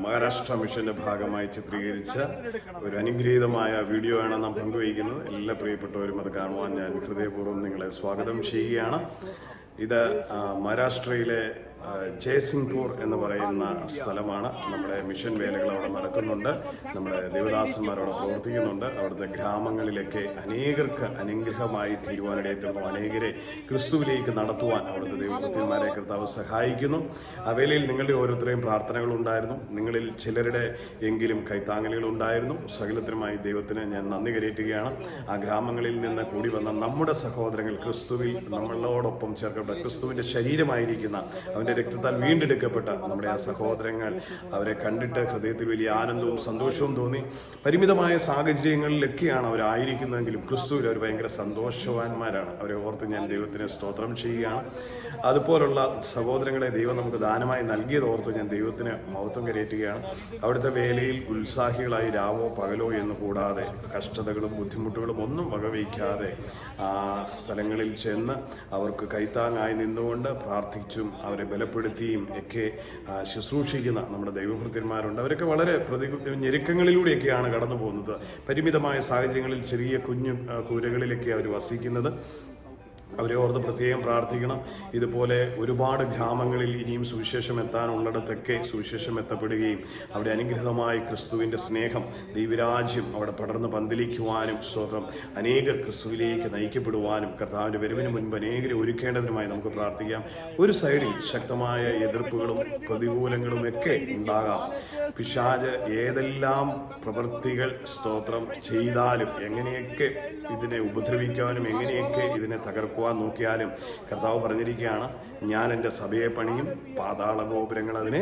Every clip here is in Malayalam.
മഹാരാഷ്ട്ര മിഷന്റെ ഭാഗമായി ചിത്രീകരിച്ച ഒരു അനുഗ്രഹീതമായ വീഡിയോ ആണ് നാം പങ്കുവയ്ക്കുന്നത്. എല്ലാ പ്രിയപ്പെട്ടവരും അത് കാണുവാൻ ഞാൻ ഹൃദയപൂർവ്വം നിങ്ങളെ സ്വാഗതം ചെയ്യുകയാണ്. ഇത് മഹാരാഷ്ട്രയിലെ ജയ്സിംഗ്പൂർ എന്ന് പറയുന്ന സ്ഥലമാണ്. നമ്മുടെ മിഷൻ വേലകൾ അവിടെ നടക്കുന്നുണ്ട്. നമ്മുടെ ദേവദാസന്മാരവിടെ പ്രവർത്തിക്കുന്നുണ്ട്. അവിടുത്തെ ഗ്രാമങ്ങളിലൊക്കെ അനേകർക്ക് അനുഗ്രഹമായി തീരുവാനിടയെത്തുന്നു. അനേകരെ ക്രിസ്തുവിലേക്ക് നടത്തുവാൻ അവിടുത്തെ ദൈവഭക്തന്മാരെ കർത്താവ് സഹായിക്കുന്നു. ആ വേലയിൽ നിങ്ങളുടെ ഓരോരുത്തരെയും പ്രാർത്ഥനകളുണ്ടായിരുന്നു. നിങ്ങളിൽ ചിലരുടെ എങ്കിലും കൈത്താങ്ങലുകൾ ഉണ്ടായിരുന്നു. സകലത്തിനുമായി ദൈവത്തിന് ഞാൻ നന്ദി കരയറ്റുകയാണ്. ആ ഗ്രാമങ്ങളിൽ നിന്ന് കൂടി വന്ന നമ്മുടെ സഹോദരങ്ങൾ, ക്രിസ്തുവിൽ നമ്മളോടൊപ്പം ചേർക്കപ്പെട്ട ക്രിസ്തുവിന്റെ ശരീരമായിരിക്കുന്ന അവന്റെ രക്തത്താൽ വീണ്ടെടുക്കപ്പെട്ട നമ്മുടെ ആ സഹോദരങ്ങൾ, അവരെ കണ്ടിട്ട് ഹൃദയത്തിൽ വലിയ ആനന്ദവും സന്തോഷവും തോന്നി. പരിമിതമായ സാഹചര്യങ്ങളിലൊക്കെയാണ് അവരായിരിക്കുന്നതെങ്കിലും ക്രിസ്തുവിൽ അവർ ഭയങ്കര സന്തോഷവാന്മാരാണ്. അവരെ ഓർത്ത് ഞാൻ ദൈവത്തിന് സ്തോത്രം ചെയ്യുകയാണ്. അതുപോലുള്ള സഹോദരങ്ങളെ ദൈവം നമുക്ക് ദാനമായി നൽകിയത് ഓർത്ത് ഞാൻ ദൈവത്തിന് മഹത്വം കരയറ്റുകയാണ്. അവിടുത്തെ വേലയിൽ ഉത്സാഹികളായി രാവോ പകലോ എന്ന് കൂടാതെ കഷ്ടതകളും ബുദ്ധിമുട്ടുകളും ഒന്നും വകവയ്ക്കാതെ ആ സ്ഥലങ്ങളിൽ ചെന്ന് അവർക്ക് കൈത്താങ്ങായി നിന്നുകൊണ്ട് പ്രാർത്ഥിച്ചും അവരെ ബലപ്പെടുത്തിയും ഒക്കെ ശുശ്രൂഷിക്കുന്ന നമ്മുടെ ദൈവഭൃത്യന്മാരുണ്ട്. അവരൊക്കെ വളരെ ഞെരുക്കങ്ങളിലൂടെയൊക്കെയാണ് കടന്നു പോകുന്നത്. പരിമിതമായ സാഹചര്യങ്ങളിൽ ചെറിയ കുഞ്ഞു കൂരകളിലൊക്കെ അവർ വസിക്കുന്നത്. അവരെ ഓർത്ത് പ്രത്യേകം പ്രാർത്ഥിക്കണം. ഇതുപോലെ ഒരുപാട് ഗ്രാമങ്ങളിൽ ഇനിയും സുവിശേഷം എത്താനുള്ളിടത്തൊക്കെ സുവിശേഷം എത്തപ്പെടുകയും അവിടെ അനുഗ്രഹമായി ക്രിസ്തുവിന്റെ സ്നേഹം, ദൈവരാജ്യം അവിടെ പടർന്ന് പന്തലിക്കുവാനും സ്തോത്രം അനേകർ ക്രിസ്തുവിലേക്ക് നയിക്കപ്പെടുവാനും കർത്താവിന്റെ വരവിന് മുൻപ് അനേകരെ ഒരുക്കേണ്ടതിനുമായി നമുക്ക് പ്രാർത്ഥിക്കാം. ഒരു സൈഡിൽ ശക്തമായ എതിർപ്പുകളും പ്രതികൂലങ്ങളും ഒക്കെ ഉണ്ടാകാം. പിശാച് ഏതെല്ലാം പ്രവൃത്തികൾ സ്തോത്രം ചെയ്താലും, എങ്ങനെയൊക്കെ ഇതിനെ ഉപദ്രവിക്കാനും എങ്ങനെയൊക്കെ ഇതിനെ തകർക്കുവാൻ നോക്കിയാലും കർത്താവ് പറഞ്ഞിരിക്കുകയാണ്, ഞാൻ എൻ്റെ സഭയെ പണിയും, പാതാള ഗോപുരങ്ങൾ അതിനെ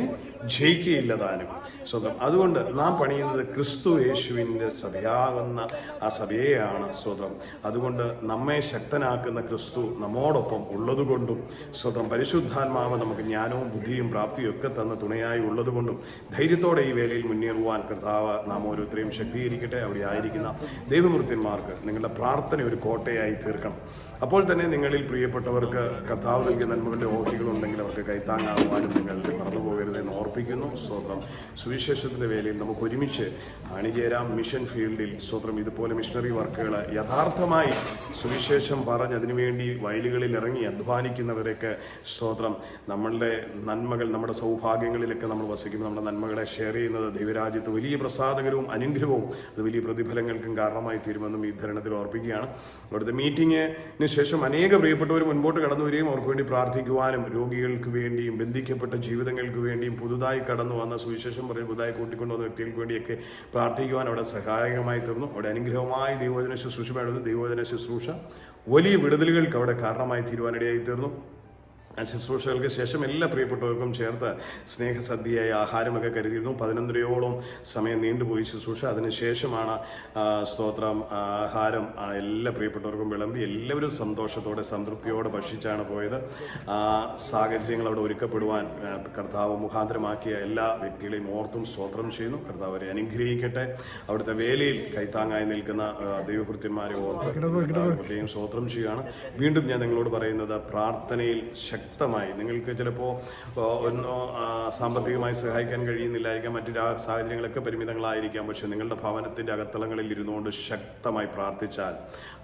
ജയിക്കുകയില്ലതാനും. സ്വന്തം അതുകൊണ്ട് നാം പണിയുന്നത് ക്രിസ്തു യേശുവിൻ്റെ സഭയാകുന്ന ആ സഭയെയാണ്. സ്വതം അതുകൊണ്ട് നമ്മെ ശക്തനാക്കുന്ന ക്രിസ്തു നമ്മോടൊപ്പം ഉള്ളതുകൊണ്ടും സ്വതം പരിശുദ്ധാത്മാവ് നമുക്ക് ജ്ഞാനവും ബുദ്ധിയും പ്രാപ്തിയും ഒക്കെ തന്ന തുണയായി ഉള്ളതുകൊണ്ടും ധൈര്യത്തോടെ ഈ വേലയിൽ മുന്നേറുവാൻ കർത്താവ് നാം ഓരോരുത്തരെയും ശക്തീകരിക്കട്ടെ. അവിടെ ആയിരിക്കുന്ന ദൈവമൃത്യന്മാർക്ക് നിങ്ങളുടെ പ്രാർത്ഥന ഒരു കോട്ടയായി തീർക്കണം. അപ്പോൾ തന്നെ നിങ്ങളിൽ പ്രിയപ്പെട്ടവർക്ക് കർത്താവ് നൽകിയ നന്മകളുടെ ഓഹരികളുണ്ടെങ്കിൽ അവർക്ക് കൈത്താങ്ങാകുവാനും നിങ്ങൾ മറന്നു പോകരുതെന്ന് ഓർപ്പിക്കുന്നു. സ്വതന്ത്രം സുവിശേഷത്തിന്റെ വേലയിൽ നമുക്ക് ഒരുമിച്ച് അണിചേരാം. മിഷൻ ഫീൽഡിൽ സ്വതന്ത്രം ഇതുപോലെ മിഷണറി വർക്കുകൾ യഥാർത്ഥമായി സുവിശേഷം പറഞ്ഞ് അതിനുവേണ്ടി വയലുകളിൽ ഇറങ്ങി അധ്വാനിക്കുന്നവരൊക്കെ സ്വതന്ത്രം നമ്മളുടെ നന്മകൾ, നമ്മുടെ സൗഭാഗ്യങ്ങളിലൊക്കെ നമ്മൾ വസിക്കുമ്പോൾ നമ്മുടെ നന്മകളെ ഷെയർ ചെയ്യുന്നത് ദൈവരാജ്യത്ത് വലിയ പ്രസാദകരവും അനുഗ്രഹവും അത് വലിയ പ്രതിഫലങ്ങൾക്കും കാരണമായി തീരുമെന്നും ഈ ധരണത്തിൽ ഓർപ്പിക്കുകയാണ്. അവിടുത്തെ മീറ്റിംഗിന് ശേഷം അനേക പ്രിയപ്പെട്ടവർ മുൻപോട്ട് കടന്നു വരികയും അവർക്ക് വേണ്ടി പ്രാർത്ഥിക്കുവാനും രോഗികൾക്ക് വേണ്ടിയും ബന്ധിക്കപ്പെട്ട ജീവിതങ്ങൾക്ക് വേണ്ടിയും പുതുതായി കടന്നു വന്ന സുവിശേഷം പറയും പുതുതായി കൂട്ടിക്കൊണ്ടുവന്ന വ്യക്തികൾക്ക് വേണ്ടിയൊക്കെ പ്രാർത്ഥിക്കുവാൻ അവിടെ സഹായകമായി തീർന്നു. അവിടെ അനുഗ്രഹമായി ദൈവവചന ശുശ്രൂഷമായിരുന്നു. ദൈവവചന ശുശ്രൂഷ വലിയ വിടുതലുകൾക്ക് അവിടെ കാരണമായി തീരുവാനിടയായി തീർന്നു. ശുശ്രൂഷകൾക്ക് ശേഷം എല്ലാ പ്രിയപ്പെട്ടവർക്കും ചേർത്ത് സ്നേഹസദ്യയായ ആഹാരമൊക്കെ കരുതിയിരുന്നു. 11:30 സമയം നീണ്ടുപോയി ശുശ്രൂഷ. അതിനുശേഷമാണ് സ്തോത്രം ആഹാരം എല്ലാ പ്രിയപ്പെട്ടവർക്കും വിളമ്പി എല്ലാവരും സന്തോഷത്തോടെ സംതൃപ്തിയോടെ ഭക്ഷിച്ചാണ് പോയത്. സാഹചര്യങ്ങൾ അവിടെ ഒരുക്കപ്പെടുവാൻ കർത്താവ് മുഖാന്തരമാക്കിയ എല്ലാ വ്യക്തികളെയും ഓർത്തും സ്തോത്രം ചെയ്യുന്നു. കർത്താവ് അവരെ അനുഗ്രഹിക്കട്ടെ. അവിടുത്തെ വേലയിൽ കൈത്താങ്ങായി നിൽക്കുന്ന ദൈവകൃത്യന്മാരെ ഓർത്ത് പ്രത്യേകം സ്തോത്രം ചെയ്യുകയാണ്. വീണ്ടും ഞാൻ നിങ്ങളോട് പറയുന്നത്, പ്രാർത്ഥനയിൽ ശക്തമായി നിങ്ങൾക്ക് ചിലപ്പോൾ ഒന്നോ സാമ്പത്തികമായി സഹായിക്കാൻ കഴിയുന്നില്ലായിരിക്കാം, മറ്റു സാഹചര്യങ്ങളൊക്കെ പരിമിതങ്ങളായിരിക്കാം. പക്ഷെ നിങ്ങളുടെ ഭവനത്തിന്റെ അകത്തളങ്ങളിൽ ഇരുന്നുകൊണ്ട് ശക്തമായി പ്രാർത്ഥിച്ചാൽ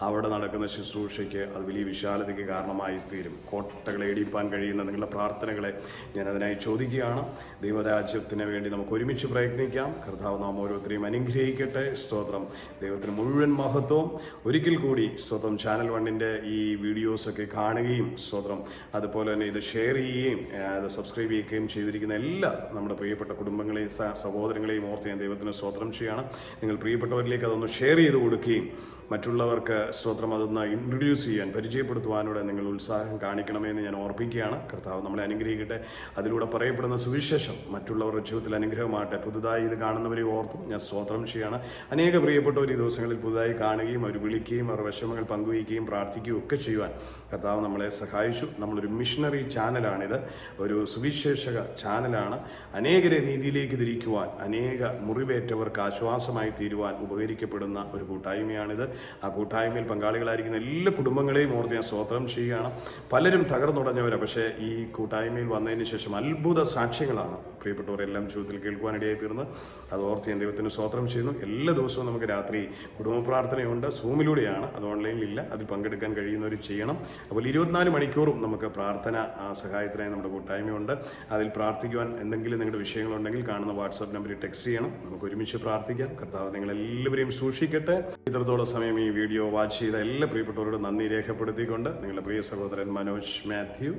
അവിടെ നടക്കുന്ന ശുശ്രൂഷയ്ക്ക് അത് വലിയ വിശാലതയ്ക്ക് കാരണമായി തീരും. കോട്ടകളെ ഇടിപ്പാൻ കഴിയുന്ന നിങ്ങളുടെ പ്രാർത്ഥനകളെ ഞാൻ അതിനായി ചോദിക്കുകയാണ്. ദൈവരാജ്യത്തിന് വേണ്ടി നമുക്ക് ഒരുമിച്ച് പ്രയത്നിക്കാം. കർത്താവ് നാം ഓരോരുത്തരെയും അനുഗ്രഹിക്കട്ടെ. സ്തോത്രം. ദൈവത്തിന് മുഴുവൻ മഹത്വം. ഒരിക്കൽ കൂടി സ്തോത്രം ചാനൽ 1ന്റെ ഈ വീഡിയോസൊക്കെ കാണുകയും സ്തോത്രം അതുപോലെ തന്നെ ഇത് ഷെയർ ചെയ്യുകയും അത് സബ്സ്ക്രൈബ് ചെയ്യുകയും ചെയ്തിരിക്കുന്ന എല്ലാ നമ്മുടെ പ്രിയപ്പെട്ട കുടുംബങ്ങളെയും സഹോദരങ്ങളെയും ഓർത്ത് ഞാൻ ദൈവത്തിന് സ്തോത്രം ചെയ്യുകയാണ്. നിങ്ങൾ പ്രിയപ്പെട്ടവരിലേക്ക് അതൊന്ന് ഷെയർ ചെയ്ത് കൊടുക്കുകയും മറ്റുള്ളവർക്ക് സ്തോത്രം അതൊന്ന് ഇൻട്രൊഡ്യൂസ് ചെയ്യാൻ, പരിചയപ്പെടുത്തുവാനൂടെ നിങ്ങൾ ഉത്സാഹം കാണിക്കണമെന്ന് ഞാൻ ഓർപ്പിക്കുകയാണ്. കർത്താവ് നമ്മളെ അനുഗ്രഹിക്കട്ടെ. അതിലൂടെ പറയപ്പെടുന്ന സുവിശേഷം മറ്റുള്ളവരുടെ ജീവിതത്തിൽ അനുഗ്രഹമാകട്ടെ. പുതുതായി ഇത് കാണുന്നവരെ ഓർത്തും ഞാൻ സ്തോത്രം ചെയ്യുകയാണ്. അനേക പ്രിയപ്പെട്ടവർ ഈ ദിവസങ്ങളിൽ പുതുതായി കാണുകയും അവർ വിളിക്കുകയും അവർ വിഷമങ്ങൾ പങ്കുവയ്ക്കുകയും പ്രാർത്ഥിക്കുകയും ഒക്കെ ചെയ്യുവാൻ കർത്താവ് നമ്മളെ സഹായിച്ചു. നമ്മളൊരു മിഷൻ മിഷണറി ചാനലാണിത്, ഒരു സുവിശേഷക ചാനലാണ്. അനേകരെ നീതിയിലേക്ക് തിരിക്കുവാൻ, അനേക മുറിവേറ്റവർക്ക് ആശ്വാസമായി തീരുവാൻ ഉപകരിക്കപ്പെടുന്ന ഒരു കൂട്ടായ്മയാണിത്. ആ കൂട്ടായ്മയിൽ പങ്കാളികളായിരിക്കുന്ന എല്ലാ കുടുംബങ്ങളെയും ഓർത്ത് ഞാൻ സ്തോത്രം ചെയ്യുകയാണ്. പലരും തകർന്നുടഞ്ഞവരാണ്, പക്ഷേ ഈ കൂട്ടായ്മയിൽ വന്നതിന് ശേഷം അത്ഭുത സാക്ഷ്യങ്ങളാണ് പ്രിയപ്പെട്ടവരെല്ലാം ജീവിതത്തിൽ കേൾക്കുവാനിടയായി തീർന്ന്. അത് ഓർത്ത് ഞാൻ ദൈവത്തിന് സ്തോത്രം ചെയ്യുന്നു. എല്ലാ ദിവസവും നമുക്ക് രാത്രി കുടുംബ പ്രാർത്ഥനയുണ്ട്, സൂമിലൂടെയാണ്, അത് ഓൺലൈനിലില്ല. അതിൽ പങ്കെടുക്കാൻ കഴിയുന്നവർ ചെയ്യണം. അപ്പോൾ 24 മണിക്കൂറും നമുക്ക് പ്രാർത്ഥന സഹായത്തിനായി നമ്മുടെ കൂട്ടായ്മയുണ്ട്. അതിൽ പ്രാർത്ഥിക്കുവാൻ എന്തെങ്കിലും നിങ്ങളുടെ വിഷയങ്ങളുണ്ടെങ്കിൽ കാണുന്ന വാട്സാപ്പ് നമ്പറിൽ ടെക്സ്റ്റ് ചെയ്യണം. നമുക്ക് ഒരുമിച്ച് പ്രാർത്ഥിക്കാം. കർത്താവ് നിങ്ങളെല്ലാവരെയും സൂക്ഷിക്കട്ടെ. ഇത്രത്തോളം സമയം ഈ വീഡിയോ വാച്ച് ചെയ്ത എല്ലാ പ്രിയപ്പെട്ടവരോടും നന്ദി രേഖപ്പെടുത്തിക്കൊണ്ട് നിങ്ങളുടെ പ്രിയ സഹോദരൻ Manoj Mathew.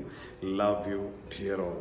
Love you dear all.